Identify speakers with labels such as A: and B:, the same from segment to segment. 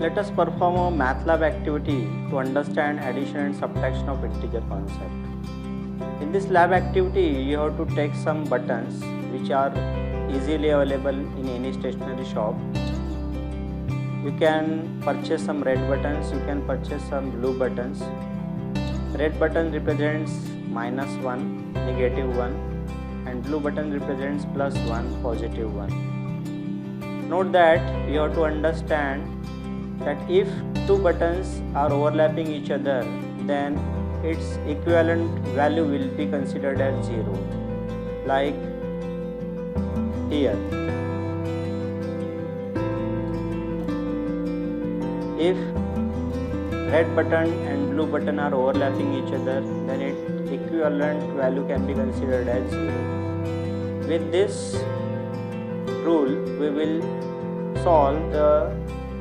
A: Let us perform a MATLAB activity to understand addition and subtraction of integer concept. In this lab activity, you have to take some buttons which are easily available in any stationery shop. You can purchase some red buttons, you can purchase some blue buttons. Red button represents -1, -1, and blue button represents +1, +1. Note that you have to understand that if two buttons are overlapping each other, then its equivalent value will be considered as 0. Like here, if red button and blue button are overlapping each other, then its equivalent value can be considered as 0. With this rule, we will solve the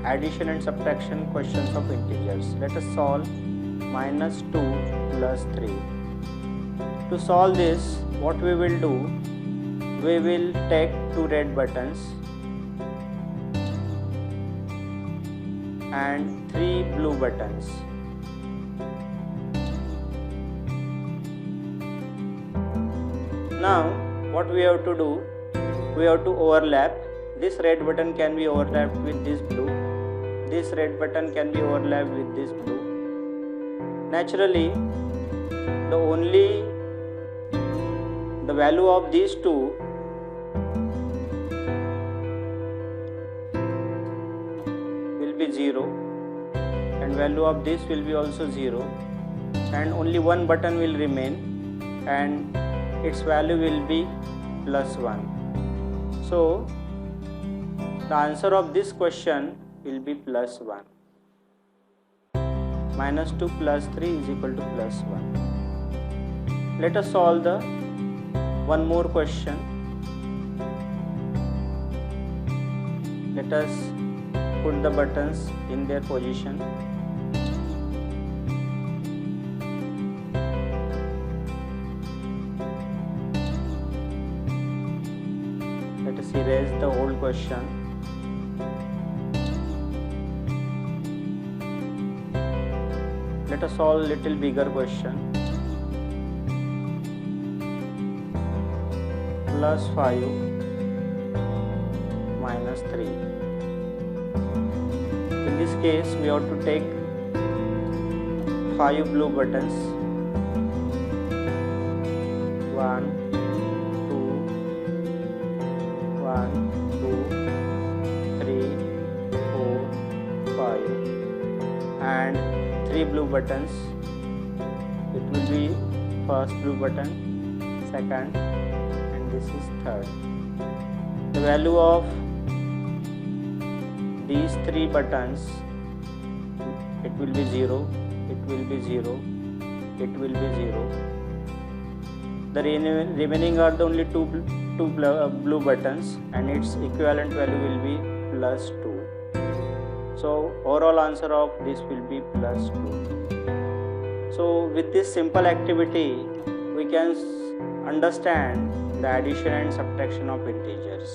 A: addition and subtraction questions of integers. Let us solve -2 plus 3. To solve this, what we will do, we will take two red buttons and three blue buttons. Now what we have to do, we have to overlap. This red button can be overlapped with this blue. This red button can be overlapped with this blue. Naturally, the value of these two will be 0, and value of this will be also 0, and only one button will remain, and its value will be +1. So the answer of this question will be +1. -2 plus 3 is equal to +1. Let us solve the one more question. Let us put the buttons in their position. Let us erase the old question. Let us solve little bigger question. +5 -3. In this case, we have to take 5 blue buttons. 1, 2, 3, 4, 5, and 3 blue buttons. It will be first blue button, second, and this is third. The value of these 3 buttons, it will be 0, it will be 0, it will be 0. The remaining are the only two blue buttons, and its equivalent value will be +2. So overall answer of this will be +2. So with this simple activity, we can understand the addition and subtraction of integers.